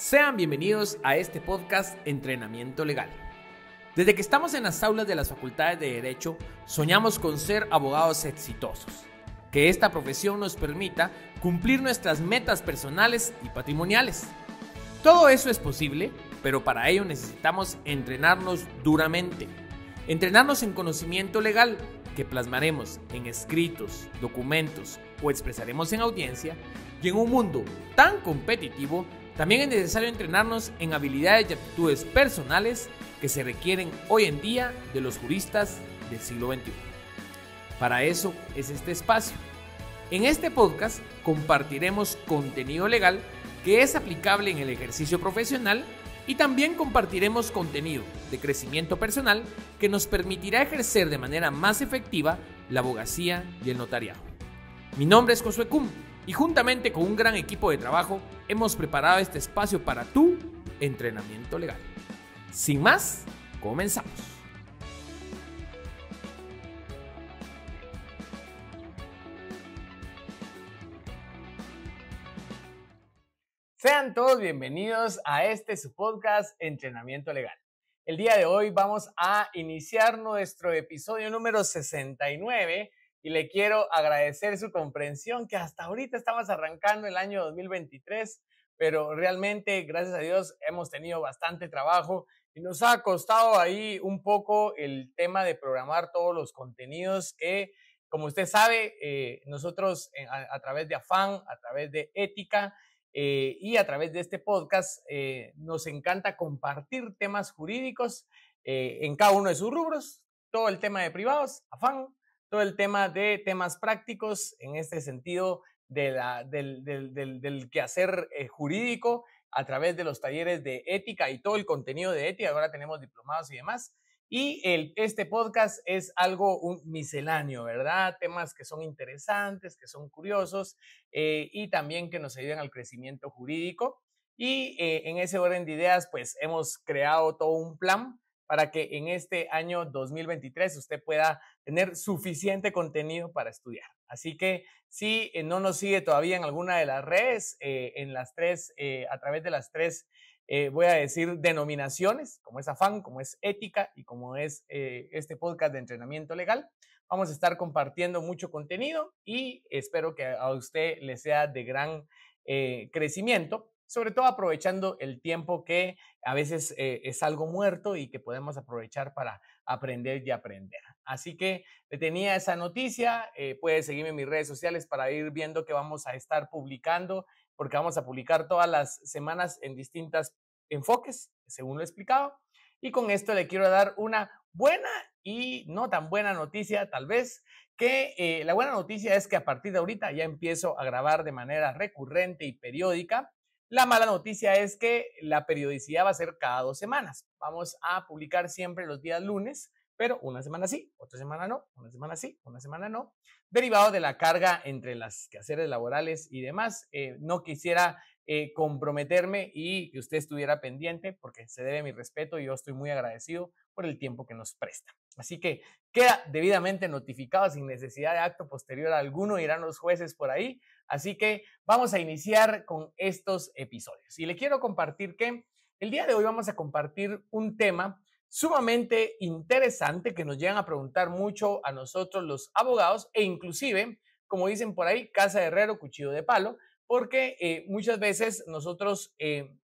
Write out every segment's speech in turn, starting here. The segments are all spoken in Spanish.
Sean bienvenidos a este podcast Entrenamiento Legal. Desde que estamos en las aulas de las facultades de Derecho, soñamos con ser abogados exitosos. Que esta profesión nos permita cumplir nuestras metas personales y patrimoniales. Todo eso es posible, pero para ello necesitamos entrenarnos duramente. Entrenarnos en conocimiento legal, que plasmaremos en escritos, documentos o expresaremos en audiencia, y en un mundo tan competitivo, también es necesario entrenarnos en habilidades y aptitudes personales que se requieren hoy en día de los juristas del siglo XXI. Para eso es este espacio. En este podcast compartiremos contenido legal que es aplicable en el ejercicio profesional y también compartiremos contenido de crecimiento personal que nos permitirá ejercer de manera más efectiva la abogacía y el notariado. Mi nombre es Josué Cum y juntamente con un gran equipo de trabajo hemos preparado este espacio para tu entrenamiento legal. Sin más, comenzamos. Sean todos bienvenidos a este su podcast Entrenamiento Legal. El día de hoy vamos a iniciar nuestro episodio número 69 y le quiero agradecer su comprensión que hasta ahorita estamos arrancando el año 2023, pero realmente, gracias a Dios, hemos tenido bastante trabajo y nos ha costado ahí un poco el tema de programar todos los contenidos que, como usted sabe, nosotros a través de Afán, a través de Ética, y a través de este podcast nos encanta compartir temas jurídicos en cada uno de sus rubros, todo el tema de privados, Afán, todo el tema de temas prácticos en este sentido del quehacer jurídico a través de los talleres de ética y todo el contenido de ética, ahora tenemos diplomados y demás. Y este podcast es algo misceláneo, ¿verdad? Temas que son interesantes, que son curiosos y también que nos ayudan al crecimiento jurídico. Y en ese orden de ideas, pues hemos creado todo un plan para que en este año 2023 usted pueda tener suficiente contenido para estudiar. Así que si no nos sigue todavía en alguna de las redes, en las tres, a través de las tres, voy a decir denominaciones, como es Afán, como es Ética y como es este podcast de entrenamiento legal. Vamos a estar compartiendo mucho contenido y espero que a usted le sea de gran crecimiento, sobre todo aprovechando el tiempo que a veces es algo muerto y que podemos aprovechar para aprender y aprender. Así que le tenía esa noticia, puede seguirme en mis redes sociales para ir viendo que vamos a estar publicando, porque vamos a publicar todas las semanas en distintos enfoques, según lo he explicado. Y con esto le quiero dar una buena y no tan buena noticia, tal vez, que la buena noticia es que a partir de ahorita ya empiezo a grabar de manera recurrente y periódica. La mala noticia es que la periodicidad va a ser cada 2 semanas. Vamos a publicar siempre los días lunes, pero una semana sí, otra semana no, una semana sí, una semana no, derivado de la carga entre las quehaceres laborales y demás. No quisiera comprometerme y que usted estuviera pendiente porque se debe mi respeto y yo estoy muy agradecido por el tiempo que nos presta. Así que queda debidamente notificado sin necesidad de acto posterior alguno, irán los jueces por ahí. Así que vamos a iniciar con estos episodios. Y le quiero compartir que el día de hoy vamos a compartir un tema sumamente interesante que nos llegan a preguntar mucho a nosotros los abogados e inclusive, como dicen por ahí, casa de herrero, cuchillo de palo, porque muchas veces nosotros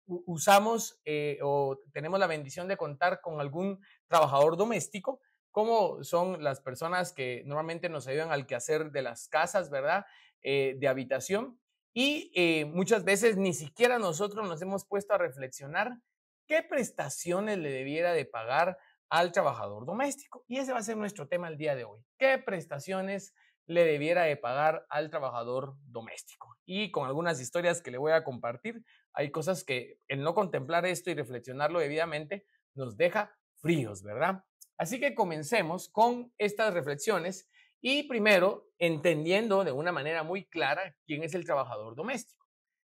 usamos o tenemos la bendición de contar con algún trabajador doméstico, como son las personas que normalmente nos ayudan al quehacer de las casas, ¿verdad? De habitación. Y muchas veces ni siquiera nosotros nos hemos puesto a reflexionar qué prestaciones le debiera de pagar al trabajador doméstico. Y ese va a ser nuestro tema el día de hoy. ¿Qué prestaciones le debiera de pagar al trabajador doméstico? Y con algunas historias que le voy a compartir, hay cosas que el no contemplar esto y reflexionarlo debidamente nos deja fríos, ¿verdad? Así que comencemos con estas reflexiones y primero entendiendo de una manera muy clara quién es el trabajador doméstico.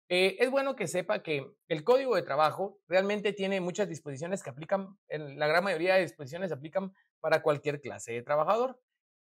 Es bueno que sepa que el Código de Trabajo realmente tiene muchas disposiciones que aplican, la gran mayoría de disposiciones se aplican para cualquier clase de trabajador.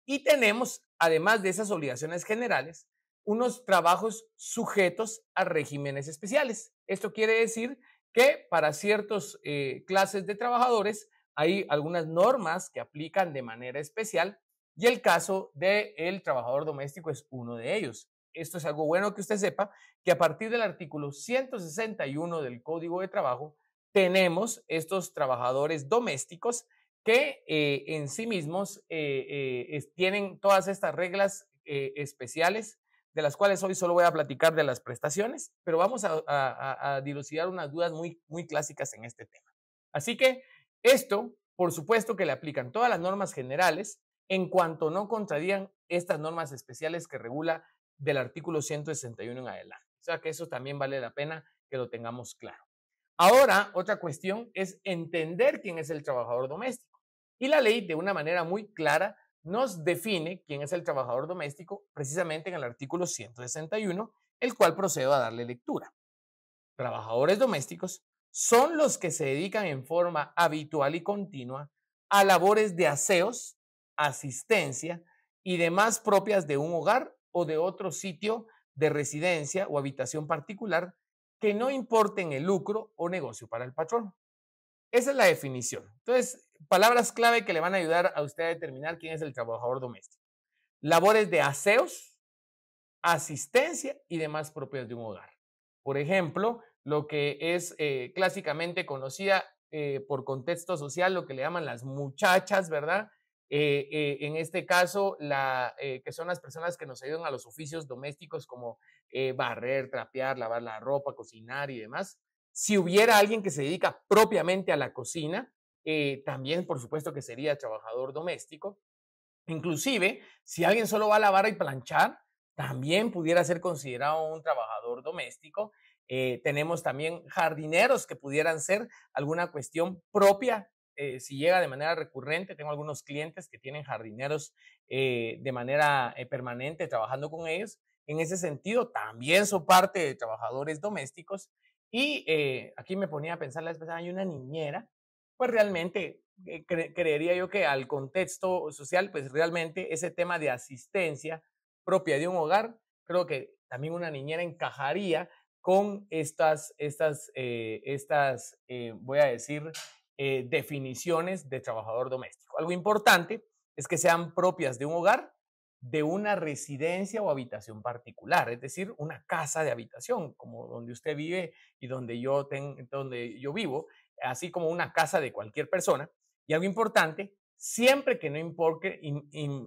Y tenemos, además de esas obligaciones generales, unos trabajos sujetos a regímenes especiales. Esto quiere decir que para ciertas clases de trabajadores hay algunas normas que aplican de manera especial y el caso del trabajador doméstico es uno de ellos. Esto es algo bueno que usted sepa, que a partir del artículo 161 del Código de Trabajo tenemos estos trabajadores domésticos que en sí mismos tienen todas estas reglas especiales, de las cuales hoy solo voy a platicar de las prestaciones, pero vamos a dilucidar unas dudas muy clásicas en este tema. Así que esto, por supuesto que le aplican todas las normas generales en cuanto no contradigan estas normas especiales que regula del artículo 161 en adelante. O sea que eso también vale la pena que lo tengamos claro. Ahora, otra cuestión es entender quién es el trabajador doméstico. Y la ley, de una manera muy clara, nos define quién es el trabajador doméstico precisamente en el artículo 161, el cual procedo a darle lectura. Trabajadores domésticos son los que se dedican en forma habitual y continua a labores de aseos, asistencia y demás propias de un hogar o de otro sitio de residencia o habitación particular que no importen el lucro o negocio para el patrón. Esa es la definición. Entonces, palabras clave que le van a ayudar a usted a determinar quién es el trabajador doméstico. Labores de aseos, asistencia y demás propias de un hogar. Por ejemplo, lo que es clásicamente conocida por contexto social, lo que le llaman las muchachas, ¿verdad? En este caso, que son las personas que nos ayudan a los oficios domésticos como barrer, trapear, lavar la ropa, cocinar y demás. Si hubiera alguien que se dedica propiamente a la cocina, también por supuesto que sería trabajador doméstico. Inclusive, si alguien solo va a lavar y planchar, también pudiera ser considerado un trabajador doméstico. Tenemos también jardineros que pudieran ser alguna cuestión propia. Si llega de manera recurrente, tengo algunos clientes que tienen jardineros de manera permanente trabajando con ellos. En ese sentido, también son parte de trabajadores domésticos. Y aquí me ponía a pensar la vez pasada, hay una niñera, pues realmente creería yo que al contexto social, pues realmente ese tema de asistencia propia de un hogar, creo que también una niñera encajaría con voy a decir, definiciones de trabajador doméstico. Algo importante es que sean propias de un hogar, de una residencia o habitación particular, es decir, una casa de habitación, como donde usted vive y donde yo vivo, así como una casa de cualquier persona. Y algo importante, siempre que no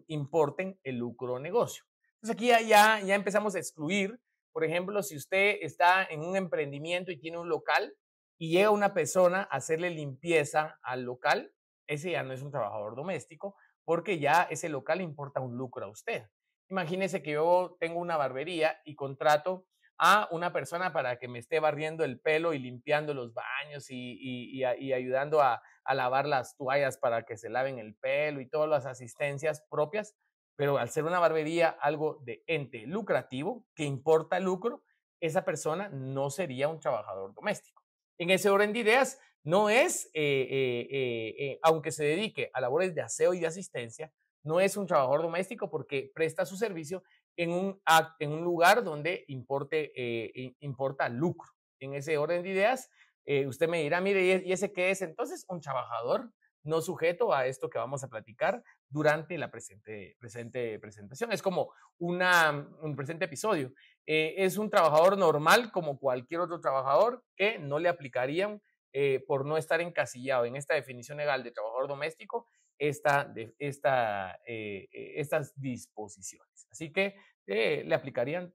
importen el lucro o negocio. Entonces aquí ya empezamos a excluir, por ejemplo, si usted está en un emprendimiento y tiene un local y llega una persona a hacerle limpieza al local, ese ya no es un trabajador doméstico porque ya ese local importa un lucro a usted. Imagínese que yo tengo una barbería y contrato a una persona para que me esté barriendo el pelo y limpiando los baños y ayudando a lavar las toallas para que se laven el pelo y todas las asistencias propias, pero al ser una barbería algo de ente lucrativo, que importa lucro, esa persona no sería un trabajador doméstico. En ese orden de ideas, no es, aunque se dedique a labores de aseo y de asistencia, no es un trabajador doméstico porque presta su servicio en un lugar donde importa lucro. En ese orden de ideas, usted me dirá, mire, ¿y ese qué es? Entonces, un trabajador no sujeto a esto que vamos a platicar durante la presente presentación. Es como un presente episodio. Es un trabajador normal como cualquier otro trabajador que no le aplicarían por no estar encasillado en esta definición legal de trabajador doméstico estas disposiciones. Así que le aplicarían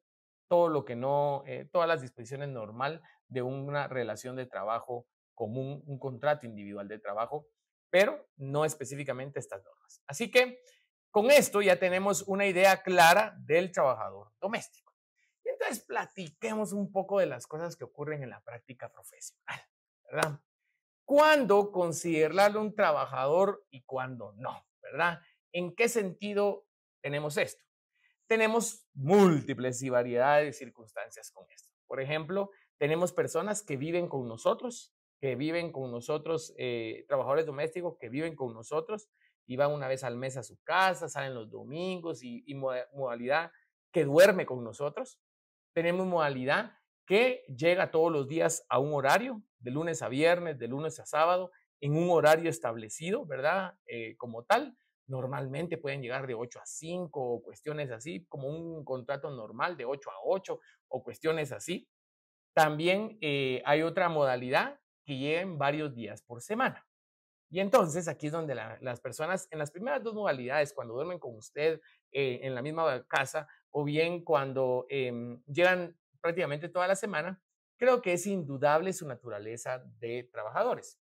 todo lo que no, todas las disposiciones normal de una relación de trabajo común, un contrato individual de trabajo, pero no específicamente estas normas. Así que con esto ya tenemos una idea clara del trabajador doméstico. Y entonces platiquemos un poco de las cosas que ocurren en la práctica profesional, ¿verdad? ¿Cuándo considerarlo un trabajador y cuándo no? ¿Verdad? ¿En qué sentido tenemos esto? Tenemos múltiples y variedades de circunstancias con esto. Por ejemplo, tenemos personas que viven con nosotros, trabajadores domésticos que viven con nosotros y van una vez al mes a su casa, salen los domingos y modalidad que duerme con nosotros. Tenemos modalidad que llega todos los días a un horario, de lunes a viernes, de lunes a sábado, en un horario establecido, ¿verdad? Como tal, normalmente pueden llegar de 8 a 5 o cuestiones así, como un contrato normal de 8 a 8 o cuestiones así. También hay otra modalidad que lleguen varios días por semana. Y entonces aquí es donde las personas, en las primeras dos modalidades, cuando duermen con usted en la misma casa o bien cuando llegan prácticamente toda la semana, creo que es indudable su naturaleza de trabajadores.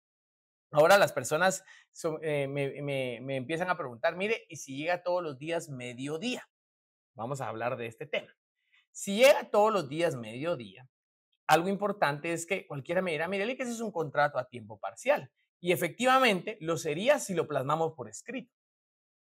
Ahora las personas me empiezan a preguntar, mire, ¿y si llega todos los días mediodía? Vamos a hablar de este tema. Si llega todos los días mediodía, algo importante es que cualquiera me dirá, mire, que ese es un contrato a tiempo parcial. Y efectivamente lo sería si lo plasmamos por escrito.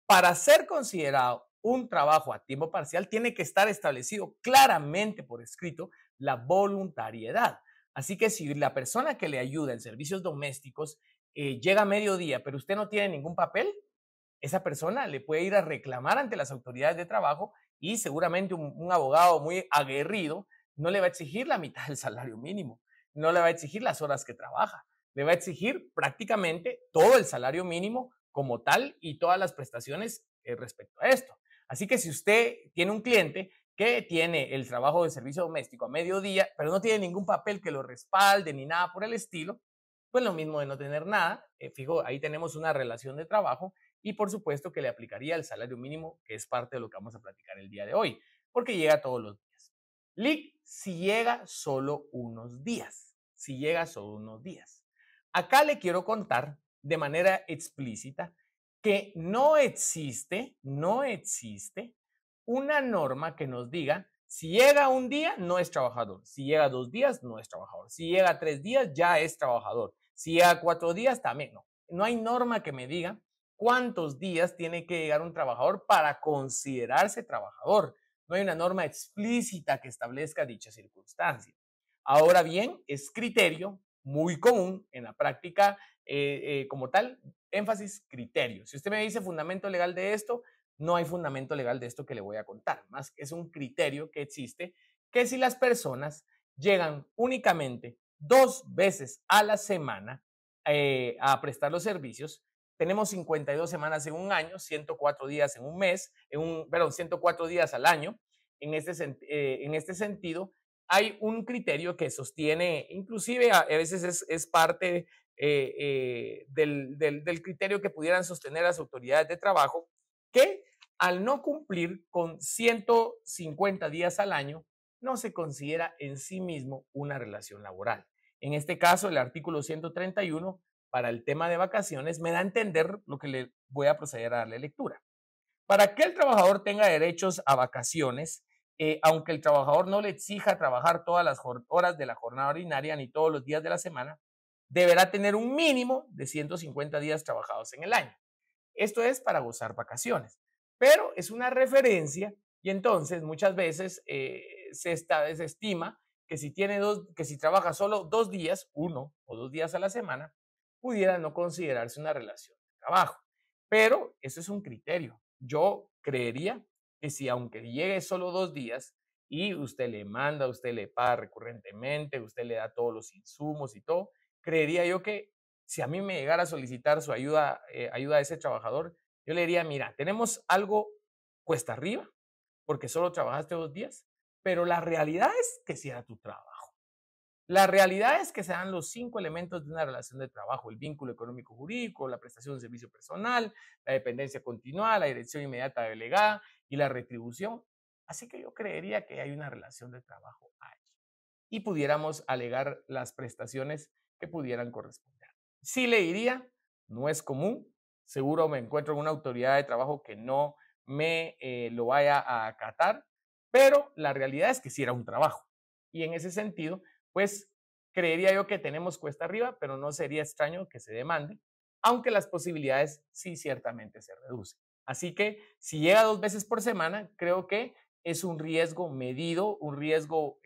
Para ser considerado un trabajo a tiempo parcial, tiene que estar establecido claramente por escrito la voluntariedad. Así que si la persona que le ayuda en servicios domésticos llega a mediodía, pero usted no tiene ningún papel, esa persona le puede ir a reclamar ante las autoridades de trabajo y seguramente un abogado muy aguerrido no le va a exigir la mitad del salario mínimo, no le va a exigir las horas que trabaja, le va a exigir prácticamente todo el salario mínimo como tal y todas las prestaciones respecto a esto. Así que si usted tiene un cliente que tiene el trabajo de servicio doméstico a mediodía, pero no tiene ningún papel que lo respalde ni nada por el estilo, pues lo mismo de no tener nada, fijo, ahí tenemos una relación de trabajo y por supuesto que le aplicaría el salario mínimo, que es parte de lo que vamos a platicar el día de hoy, porque llega todos los días. Lic, si llega solo unos días, si llega solo unos días. Acá le quiero contar de manera explícita que no existe una norma que nos diga si llega un día no es trabajador, si llega 2 días no es trabajador, si llega 3 días ya es trabajador, si llega 4 días también no. No hay norma que me diga cuántos días tiene que llegar un trabajador para considerarse trabajador. No hay una norma explícita que establezca dicha circunstancia. Ahora bien, es criterio muy común en la práctica como tal, énfasis criterio. Si usted me dice fundamento legal de esto, no hay fundamento legal de esto que le voy a contar, más que es un criterio que existe que si las personas llegan únicamente 2 veces a la semana a prestar los servicios, tenemos 52 semanas en un año, 104 días en un mes, perdón, 104 días al año. En este sentido, hay un criterio que sostiene, inclusive a veces es parte del criterio que pudieran sostener las autoridades de trabajo, que al no cumplir con 150 días al año, no se considera en sí mismo una relación laboral. En este caso, el artículo 131 para el tema de vacaciones me da a entender lo que le voy a proceder a darle lectura. Para que el trabajador tenga derechos a vacaciones, aunque el trabajador no le exija trabajar todas las horas de la jornada ordinaria ni todos los días de la semana, deberá tener un mínimo de 150 días trabajados en el año. Esto es para gozar vacaciones, pero es una referencia y entonces muchas veces se estima que que si trabaja solo 2 días, 1 o 2 días a la semana, pudiera no considerarse una relación de trabajo. Pero eso es un criterio. Yo creería que si aunque llegue solo 2 días y usted le manda, usted le paga recurrentemente, usted le da todos los insumos y todo, creería yo que si a mí me llegara a solicitar su ayuda, ayuda a ese trabajador, yo le diría, mira, tenemos algo cuesta arriba, porque solo trabajaste 2 días, pero la realidad es que si era tu trabajo. La realidad es que se dan los 5 elementos de una relación de trabajo: el vínculo económico jurídico, la prestación de servicio personal, la dependencia continuada, la dirección inmediata delegada y la retribución. Así que yo creería que hay una relación de trabajo ahí y pudiéramos alegar las prestaciones que pudieran corresponder. Sí le diría, no es común, seguro me encuentro en una autoridad de trabajo que no me lo vaya a acatar, pero la realidad es que sí era un trabajo. Y en ese sentido, pues creería yo que tenemos cuesta arriba, pero no sería extraño que se demande, aunque las posibilidades sí ciertamente se reducen. Así que si llega 2 veces por semana, creo que es un riesgo medido, un riesgo,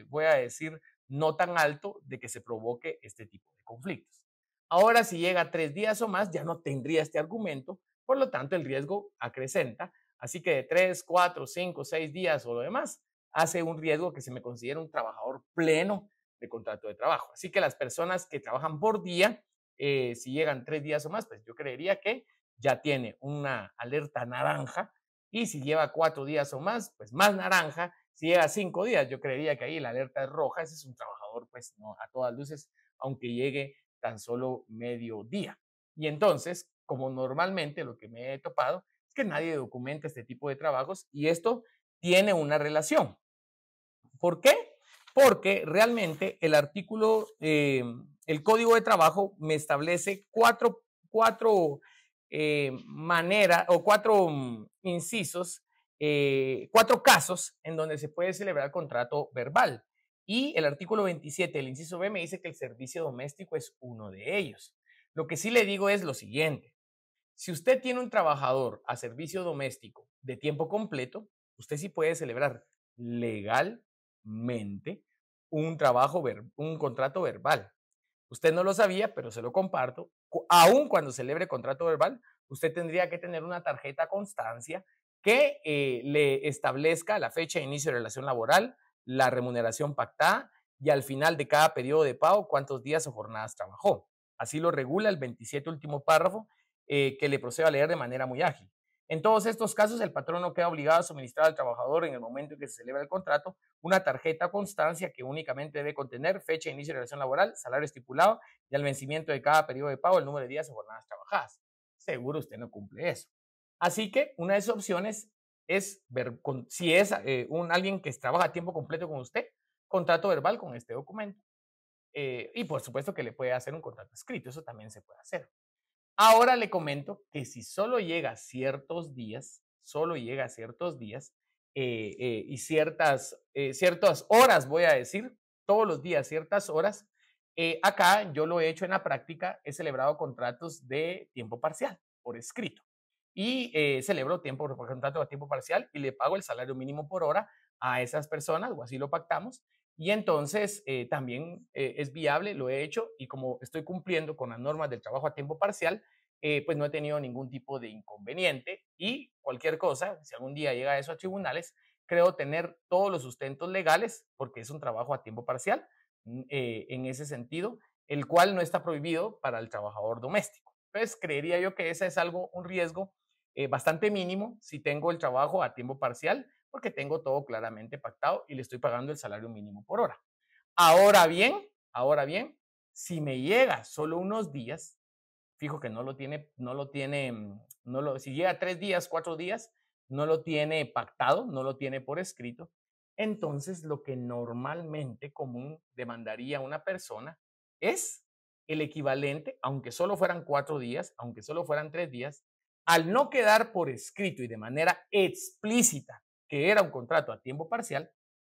voy a decir, no tan alto de que se provoque este tipo de conflictos. Ahora, si llega 3 días o más, ya no tendría este argumento, por lo tanto, el riesgo acrecenta. Así que de 3, 4, 5, 6 días o lo demás, hace un riesgo que se me considera un trabajador pleno de contrato de trabajo. Así que las personas que trabajan por día, si llegan 3 días o más, pues yo creería que ya tiene una alerta naranja, y si lleva 4 días o más, pues más naranja. Si llega a 5 días, yo creería que ahí la alerta es roja. Ese es un trabajador, pues no, a todas luces, aunque llegue tan solo medio día. Y entonces, como normalmente lo que me he topado es que nadie documenta este tipo de trabajos, y esto tiene una relación. ¿Por qué? Porque realmente el artículo, el Código de Trabajo me establece cuatro maneras o cuatro incisos, 4 casos en donde se puede celebrar contrato verbal. Y el artículo 27, el inciso B, me dice que el servicio doméstico es uno de ellos. Lo que sí le digo es lo siguiente: si usted tiene un trabajador a servicio doméstico de tiempo completo, usted sí puede celebrar legalmente un contrato verbal. Usted no lo sabía, pero se lo comparto. Aun cuando celebre contrato verbal, usted tendría que tener una tarjeta constancia que le establezca la fecha de inicio de relación laboral, la remuneración pactada y al final de cada periodo de pago cuántos días o jornadas trabajó. Así lo regula el 27 último párrafo, que le procedo a leer de manera muy ágil. En todos estos casos, el patrón no queda obligado a suministrar al trabajador en el momento en que se celebra el contrato una tarjeta constancia que únicamente debe contener fecha de inicio de relación laboral, salario estipulado y al vencimiento de cada periodo de pago, el número de días o jornadas trabajadas. Seguro usted no cumple eso. Así que una de sus opciones es ver si es alguien que trabaja a tiempo completo con usted, contrato verbal con este documento. Y por supuesto que le puede hacer un contrato escrito, eso también se puede hacer. Ahora le comento que si solo llega ciertos días, y ciertas horas, voy a decir, todos los días, ciertas horas, acá yo lo he hecho en la práctica, he celebrado contratos de tiempo parcial por escrito. Y celebro contrato a tiempo parcial y le pago el salario mínimo por hora a esas personas, o así lo pactamos. Y entonces también es viable, lo he hecho, y como estoy cumpliendo con las normas del trabajo a tiempo parcial, pues no he tenido ningún tipo de inconveniente, y cualquier cosa, si algún día llega eso a tribunales, creo tener todos los sustentos legales, porque es un trabajo a tiempo parcial, en ese sentido, el cual no está prohibido para el trabajador doméstico. Entonces, creería yo que ese es un riesgo bastante mínimo si tengo el trabajo a tiempo parcial, porque tengo todo claramente pactado y le estoy pagando el salario mínimo por hora. Ahora bien, si me llega solo unos días, fijo que si llega 3 días, 4 días, no lo tiene pactado, no lo tiene por escrito. Entonces, lo que normalmente común demandaría una persona es el equivalente, aunque solo fueran 4 días, aunque solo fueran 3 días, al no quedar por escrito y de manera explícita que era un contrato a tiempo parcial,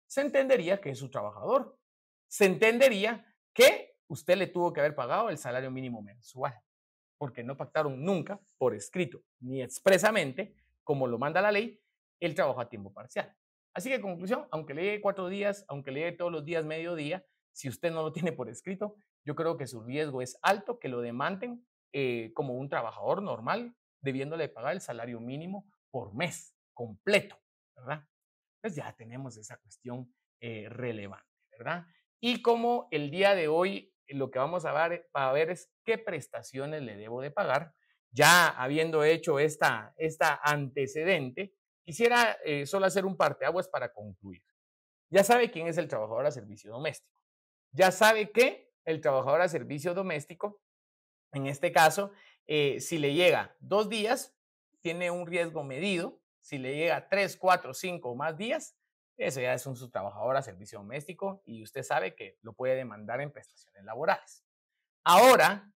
se entendería que es su trabajador. Se entendería que usted le tuvo que haber pagado el salario mínimo mensual, porque no pactaron nunca por escrito ni expresamente, como lo manda la ley, el trabajo a tiempo parcial. Así que, conclusión, aunque le llegue 4 días, aunque le llegue todos los días mediodía, si usted no lo tiene por escrito, yo creo que su riesgo es alto que lo demanden como un trabajador normal, debiéndole pagar el salario mínimo por mes completo, ¿verdad? Pues ya tenemos esa cuestión relevante, ¿verdad? Y como el día de hoy lo que vamos a ver es qué prestaciones le debo de pagar, ya habiendo hecho esta antecedente, quisiera solo hacer un parteaguas para concluir. Ya sabe quién es el trabajador a servicio doméstico. Ya sabe que el trabajador a servicio doméstico, en este caso, si le llega 2 días, tiene un riesgo medido. Si le llega 3, 4, 5 o más días, eso ya es un subtrabajador a servicio doméstico, y usted sabe que lo puede demandar en prestaciones laborales. Ahora,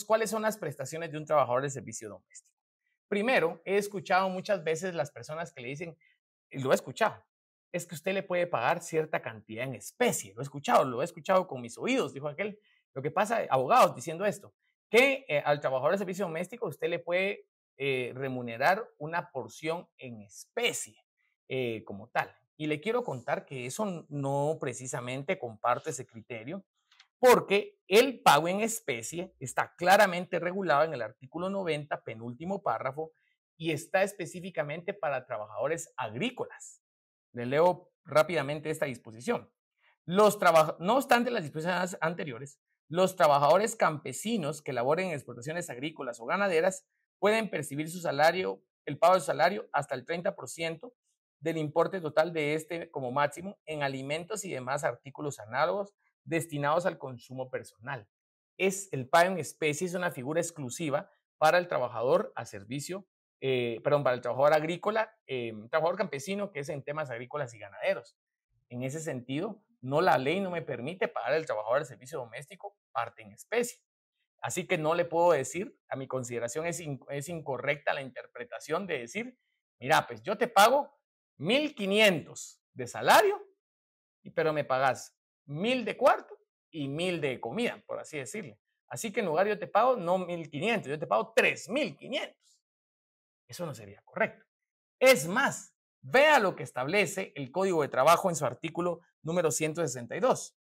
¿cuáles son las prestaciones de un trabajador de servicio doméstico? Primero, he escuchado muchas veces las personas que le dicen, y lo he escuchado, es que usted le puede pagar cierta cantidad en especie. Lo he escuchado con mis oídos, dijo aquel. Lo que pasa, abogados diciendo esto, que al trabajador de servicio doméstico usted le puede remunerar una porción en especie como tal. Y le quiero contar que eso no precisamente comparto ese criterio, porque el pago en especie está claramente regulado en el artículo 90, penúltimo párrafo, y está específicamente para trabajadores agrícolas. Les leo rápidamente esta disposición. No obstante las disposiciones anteriores, los trabajadores campesinos que laboren en explotaciones agrícolas o ganaderas pueden percibir su salario, el pago de su salario hasta el 30% del importe total de este como máximo en alimentos y demás artículos análogos destinados al consumo personal. El pago en especie es una figura exclusiva para el trabajador a servicio, para el trabajador agrícola, trabajador campesino que es en temas agrícolas y ganaderos. En ese sentido, la ley no me permite pagar al trabajador del servicio doméstico parte en especie. Así que no le puedo decir, a mi consideración es incorrecta la interpretación de decir, mira, pues yo te pago 1,500 de salario, pero me pagas 1,000 de cuarto y 1,000 de comida, por así decirle. Así que en lugar yo te pago no 1,500, yo te pago 3,500. Eso no sería correcto. Es más, vea lo que establece el Código de Trabajo en su artículo número 162.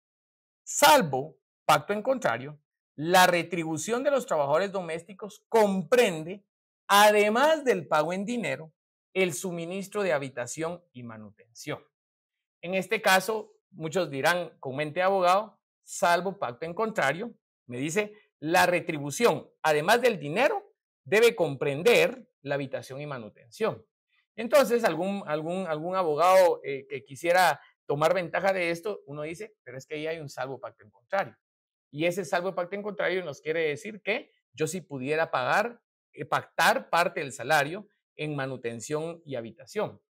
Salvo pacto en contrario, la retribución de los trabajadores domésticos comprende, además del pago en dinero, el suministro de habitación y manutención. En este caso, muchos dirán con mente de abogado, salvo pacto en contrario, me dice, la retribución, además del dinero, debe comprender la habitación y manutención. Entonces, algún abogado que quisiera tomar ventaja de esto, uno dice, pero es que ahí hay un salvo pacto en contrario. Y ese salvo pacto en contrario nos quiere decir que yo sí pudiera pactar parte del salario en manutención y habitación.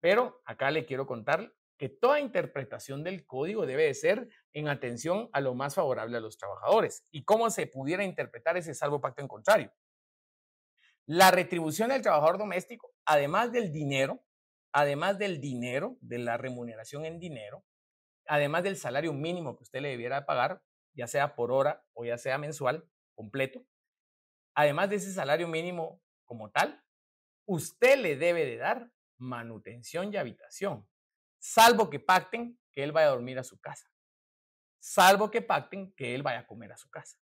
Pero acá le quiero contar que toda interpretación del código debe de ser en atención a lo más favorable a los trabajadores. ¿Y cómo se pudiera interpretar ese salvo pacto en contrario? La retribución del trabajador doméstico, además del dinero, de la remuneración en dinero, además del salario mínimo que usted le debiera pagar, ya sea por hora o ya sea mensual, completo, además de ese salario mínimo como tal, usted le debe de dar manutención y habitación, salvo que pacten que él vaya a dormir a su casa, salvo que pacten que él vaya a comer a su casa.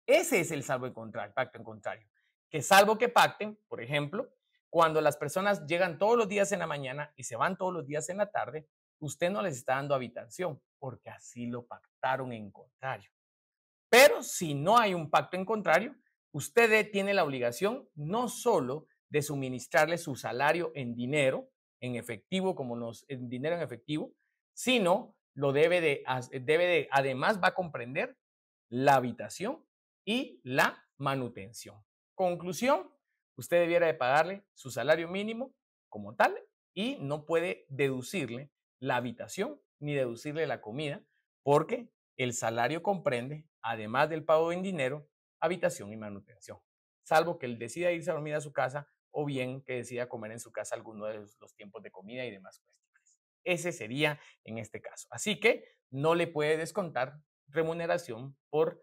Ese es el pacto en contrario. Que salvo que pacten, por ejemplo, cuando las personas llegan todos los días en la mañana y se van todos los días en la tarde, usted no les está dando habitación, porque así lo pactaron en contrario. Pero si no hay un pacto en contrario, usted tiene la obligación no solo de suministrarle su salario en dinero, en efectivo, en dinero en efectivo, sino además va a comprender la habitación y la manutención. Conclusión, usted debiera de pagarle su salario mínimo como tal y no puede deducirle la habitación ni deducirle la comida porque el salario comprende, además del pago en dinero, habitación y manutención, salvo que él decida irse a dormir a su casa o bien que decida comer en su casa alguno de los tiempos de comida y demás cuestiones. Ese sería en este caso. Así que no le puede descontar remuneración por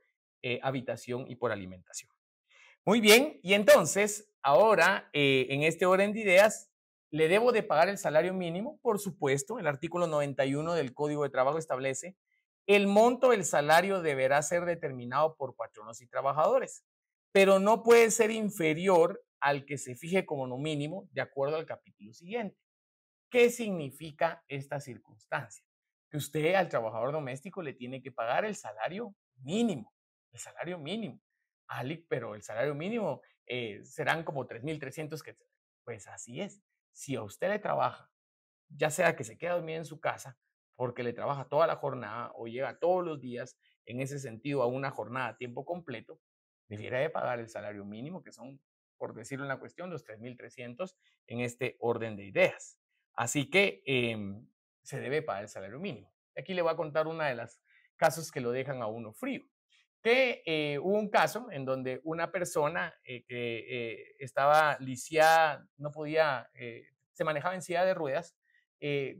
habitación y por alimentación. Muy bien, y entonces ahora en este orden de ideas, ¿le debo de pagar el salario mínimo? Por supuesto, el artículo 91 del Código de Trabajo establece el monto del salario deberá ser determinado por patronos y trabajadores, pero no puede ser inferior al que se fije como no mínimo de acuerdo al capítulo siguiente. ¿Qué significa esta circunstancia? Que usted al trabajador doméstico le tiene que pagar el salario mínimo, el salario mínimo. Ali, pero el salario mínimo serán como 3,300 que, pues así es. Si a usted le trabaja, ya sea que se queda dormido en su casa, porque le trabaja toda la jornada o llega todos los días, en ese sentido, a una jornada a tiempo completo, debiera de pagar el salario mínimo, que son, por decirlo en la cuestión, los 3,300 en este orden de ideas. Así que se debe pagar el salario mínimo. Aquí le voy a contar una de las casos que lo dejan a uno frío. Que hubo un caso en donde una persona que estaba lisiada, no podía, se manejaba en silla de ruedas,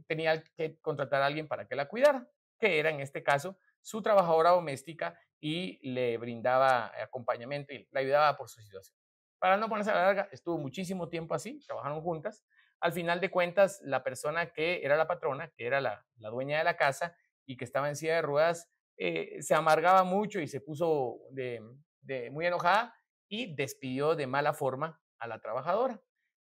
tenía que contratar a alguien para que la cuidara, que era en este caso su trabajadora doméstica y le brindaba acompañamiento y la ayudaba por su situación. Para no ponerse a la larga, estuvo muchísimo tiempo así, trabajaron juntas. Al final de cuentas, la persona que era la patrona, que era la dueña de la casa y que estaba en silla de ruedas, se amargaba mucho y se puso muy enojada y despidió de mala forma a la trabajadora.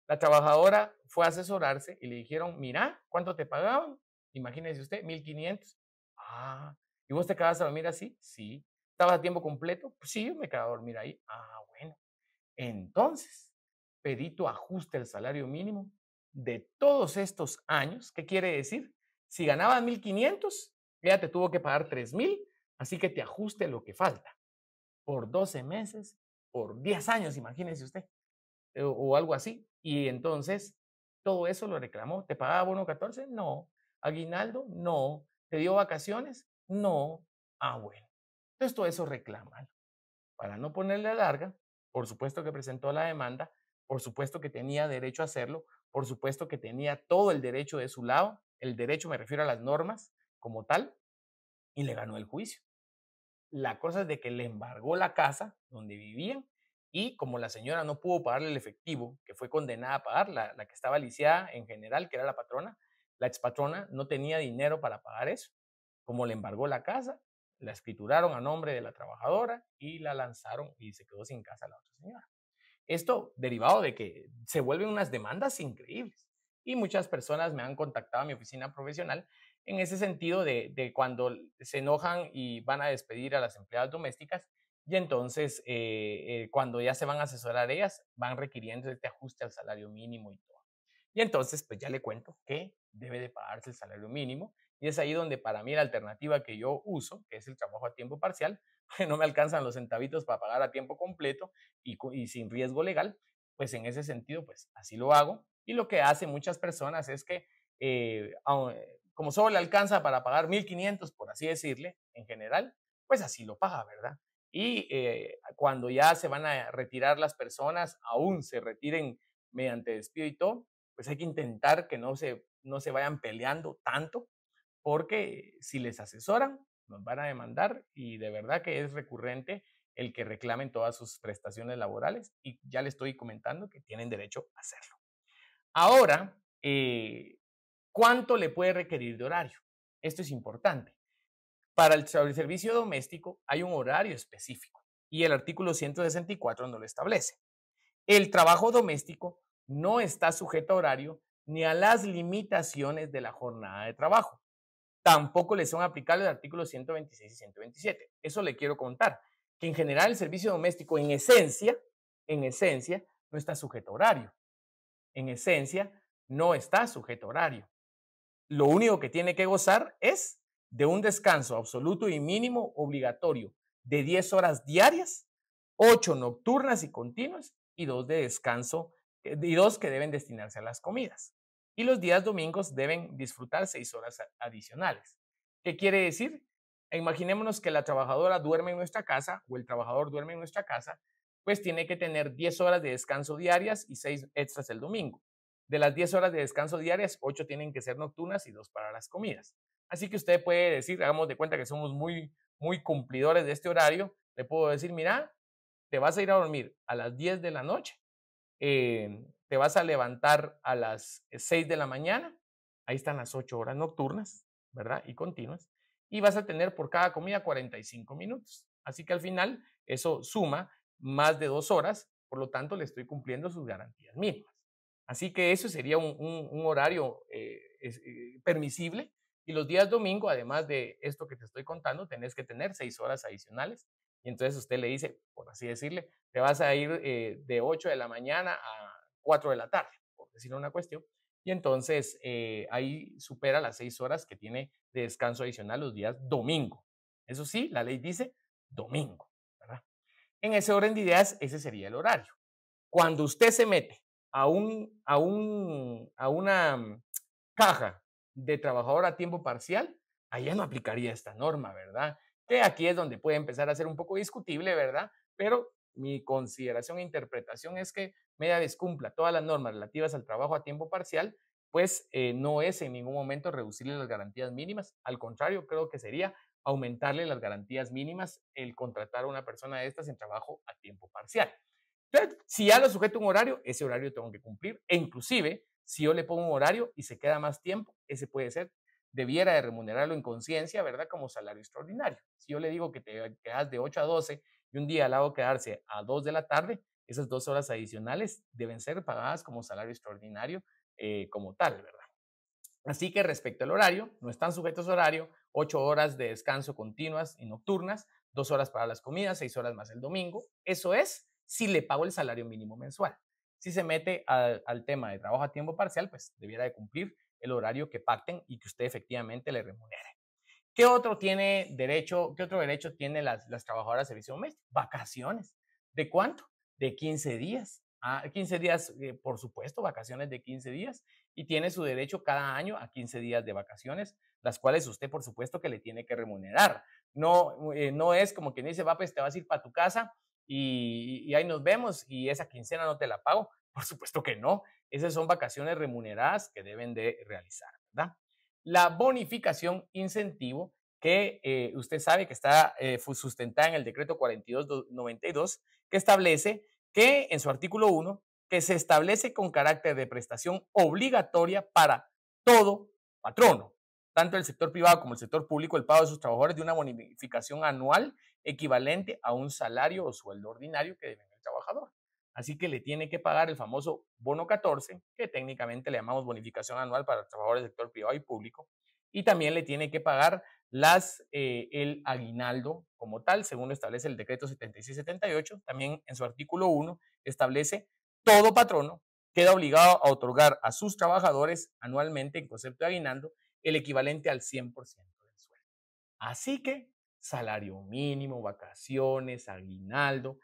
La trabajadora fue a asesorarse y le dijeron, mira, ¿cuánto te pagaban? Imagínese usted, 1.500. Ah, ¿y vos te quedabas a dormir así? Sí. ¿Estabas a tiempo completo? Pues sí, yo me quedaba a dormir ahí. Ah, bueno. Entonces, pedí tu ajuste al salario mínimo de todos estos años. ¿Qué quiere decir? Si ganabas 1.500, ella te tuvo que pagar 3.000, así que te ajuste lo que falta por 12 meses, por 10 años, imagínese usted, o algo así. Y entonces, todo eso lo reclamó. ¿Te pagaba bono 14? No. ¿Aguinaldo? No. ¿Te dio vacaciones? No. Ah, bueno. Entonces, todo eso reclama. Para no ponerle a larga, por supuesto que presentó la demanda, por supuesto que tenía derecho a hacerlo, por supuesto que tenía todo el derecho de su lado, el derecho me refiero a las normas como tal, y le ganó el juicio. La cosa es de que le embargó la casa donde vivían y como la señora no pudo pagarle el efectivo, que fue condenada a pagar, la que estaba lisiada en general, que era la patrona, la expatrona no tenía dinero para pagar eso. Como le embargó la casa, la escrituraron a nombre de la trabajadora y la lanzaron y se quedó sin casa la otra señora. Esto derivado de que se vuelven unas demandas increíbles. Y muchas personas me han contactado a mi oficina profesional en ese sentido de cuando se enojan y van a despedir a las empleadas domésticas y entonces cuando ya se van a asesorar ellas, van requiriendo este ajuste al salario mínimo y todo. Y entonces, pues ya le cuento que debe de pagarse el salario mínimo y es ahí donde para mí la alternativa que yo uso, que es el trabajo a tiempo parcial, no me alcanzan los centavitos para pagar a tiempo completo y sin riesgo legal, pues en ese sentido, pues así lo hago. Y lo que hacen muchas personas es que, como solo le alcanza para pagar 1.500, por así decirle, en general, pues así lo paga, ¿verdad? Y cuando ya se van a retirar las personas, aún se retiren mediante despido y todo, pues hay que intentar que no se vayan peleando tanto, porque si les asesoran, nos van a demandar y de verdad que es recurrente el que reclamen todas sus prestaciones laborales y ya les estoy comentando que tienen derecho a hacerlo. Ahora, ¿cuánto le puede requerir de horario? Esto es importante. Para el servicio doméstico hay un horario específico y el artículo 164 no lo establece. El trabajo doméstico no está sujeto a horario ni a las limitaciones de la jornada de trabajo. Tampoco le son aplicables los artículos 126 y 127. Eso le quiero contar, que en general el servicio doméstico en esencia, no está sujeto a horario. En esencia, no está sujeto a horario. Lo único que tiene que gozar es de un descanso absoluto y mínimo obligatorio de 10 horas diarias, 8 nocturnas y continuas y 2 de descanso y 2 que deben destinarse a las comidas. Y los días domingos deben disfrutar 6 horas adicionales. ¿Qué quiere decir? Imaginémonos que la trabajadora duerme en nuestra casa o el trabajador duerme en nuestra casa, pues tiene que tener 10 horas de descanso diarias y 6 extras el domingo. De las 10 horas de descanso diarias, 8 tienen que ser nocturnas y 2 para las comidas. Así que usted puede decir, hagamos de cuenta que somos muy, muy cumplidores de este horario, le puedo decir, mira, te vas a ir a dormir a las 10 de la noche, te vas a levantar a las 6 de la mañana, ahí están las 8 horas nocturnas, ¿verdad? Y continuas, y vas a tener por cada comida 45 minutos. Así que al final eso suma más de 2 horas, por lo tanto le estoy cumpliendo sus garantías mínimas. Así que eso sería un horario permisible. Y los días domingo, además de esto que te estoy contando, tenés que tener 6 horas adicionales. Y entonces usted le dice, por así decirle, te vas a ir de 8 de la mañana a 4 de la tarde, por decirle una cuestión. Y entonces ahí supera las 6 horas que tiene de descanso adicional los días domingo. Eso sí, la ley dice domingo, ¿verdad? En ese orden de ideas, ese sería el horario. Cuando usted se mete a una caja de trabajador a tiempo parcial, allá no aplicaría esta norma, ¿verdad? Que aquí es donde puede empezar a ser un poco discutible, ¿verdad? Pero mi consideración e interpretación es que media vez cumpla todas las normas relativas al trabajo a tiempo parcial, pues no es en ningún momento reducirle las garantías mínimas. Al contrario, creo que sería aumentarle las garantías mínimas el contratar a una persona de estas en trabajo a tiempo parcial. Entonces, si ya lo sujeto a un horario, ese horario tengo que cumplir. E inclusive, si yo le pongo un horario y se queda más tiempo, ese puede ser, debiera de remunerarlo en conciencia, ¿verdad? Como salario extraordinario. Si yo le digo que te quedas de 8 a 12 y un día le hago quedarse a 2 de la tarde, esas 2 horas adicionales deben ser pagadas como salario extraordinario como tal, ¿verdad? Así que respecto al horario, no están sujetos a horario, 8 horas de descanso continuas y nocturnas, 2 horas para las comidas, 6 horas más el domingo. Eso es si le pago el salario mínimo mensual. Si se mete al tema de trabajo a tiempo parcial, pues debiera de cumplir el horario que pacten y que usted efectivamente le remunere. ¿Qué otro tiene derecho, qué otro derecho tienen las trabajadoras de servicio doméstico? Vacaciones. ¿De cuánto? De 15 días. 15 días, por supuesto, vacaciones de 15 días. Y tiene su derecho cada año a 15 días de vacaciones, las cuales usted, por supuesto, que le tiene que remunerar. No es como quien dice, va, pues te vas a ir para tu casa y ahí nos vemos y esa quincena no te la pago. Por supuesto que no. Esas son vacaciones remuneradas que deben de realizar, ¿verdad? La bonificación incentivo, que usted sabe que está sustentada en el decreto 4292, que establece que en su artículo 1, que se establece con carácter de prestación obligatoria para todo patrono, tanto el sector privado como el sector público, el pago de sus trabajadores de una bonificación anual equivalente a un salario o sueldo ordinario que debe el trabajador. Así que le tiene que pagar el famoso bono 14, que técnicamente le llamamos bonificación anual para los trabajadores del sector privado y público, y también le tiene que pagar el aguinaldo como tal, según lo establece el decreto 7678. También en su artículo 1 establece todo patrono queda obligado a otorgar a sus trabajadores anualmente en concepto de aguinaldo el equivalente al 100% del sueldo. Así que salario mínimo, vacaciones, aguinaldo,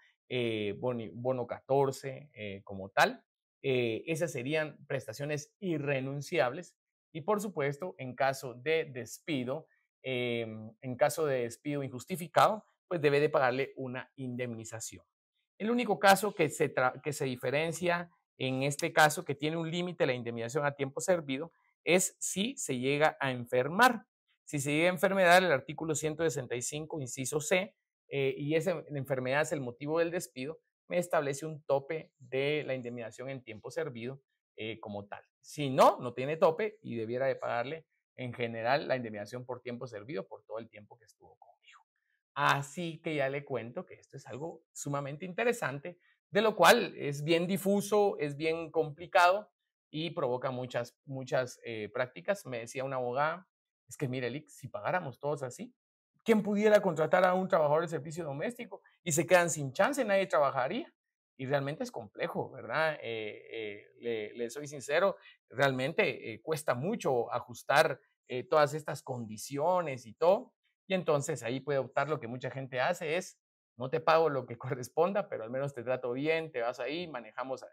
bono 14 como tal, esas serían prestaciones irrenunciables y por supuesto en caso de despido, en caso de despido injustificado, pues debe de pagarle una indemnización. El único caso que se diferencia en este caso, que tiene un límite la indemnización a tiempo servido, es si se llega a enfermar. Si se llega a enfermedad, el artículo 165, inciso C, y esa enfermedad es el motivo del despido, me establece un tope de la indemnización en tiempo servido como tal. Si no, no tiene tope y debiera de pagarle en general la indemnización por tiempo servido por todo el tiempo que estuvo conmigo. Así que ya le cuento que esto es algo sumamente interesante, de lo cual es bien difuso, es bien complicado y provoca muchas prácticas. Me decía una abogada, es que mire, Lick, si pagáramos todos así, ¿quién pudiera contratar a un trabajador de servicio doméstico? Y se quedan sin chance, nadie trabajaría. Y realmente es complejo, ¿verdad? Le soy sincero, realmente cuesta mucho ajustar todas estas condiciones y todo. Y entonces ahí puede optar lo que mucha gente hace es, no te pago lo que corresponda, pero al menos te trato bien, te vas ahí, manejamos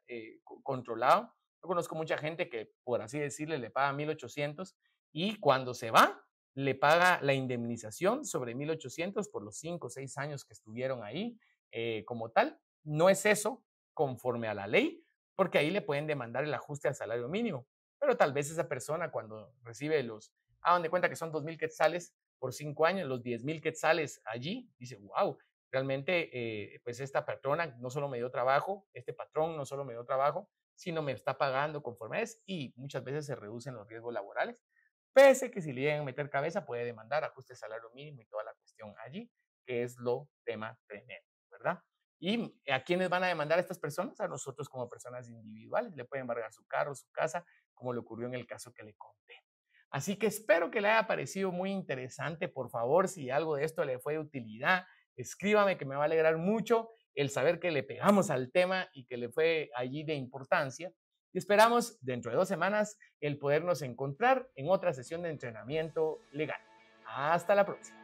controlado. Yo conozco mucha gente que, por así decirle, le paga 1,800 y cuando se va, le paga la indemnización sobre 1,800 por los 5 o 6 años que estuvieron ahí como tal. No es eso conforme a la ley, porque ahí le pueden demandar el ajuste al salario mínimo. Pero tal vez esa persona cuando recibe hagan de cuenta que son 2,000 quetzales por 5 años, los 10,000 quetzales allí, dice, wow, realmente pues esta patrona no solo me dio trabajo, este patrón no solo me dio trabajo, sino me está pagando conforme es y muchas veces se reducen los riesgos laborales. Pese que si le llegan a meter cabeza puede demandar ajuste de salario mínimo y toda la cuestión allí, que es lo tema tremendo, ¿verdad? ¿Y a quiénes van a demandar a estas personas? A nosotros como personas individuales. Le pueden embargar su carro, su casa, como le ocurrió en el caso que le conté. Así que espero que le haya parecido muy interesante. Por favor, si algo de esto le fue de utilidad, escríbame que me va a alegrar mucho el saber que le pegamos al tema y que le fue allí de importancia. Y esperamos dentro de 2 semanas el podernos encontrar en otra sesión de entrenamiento legal. Hasta la próxima.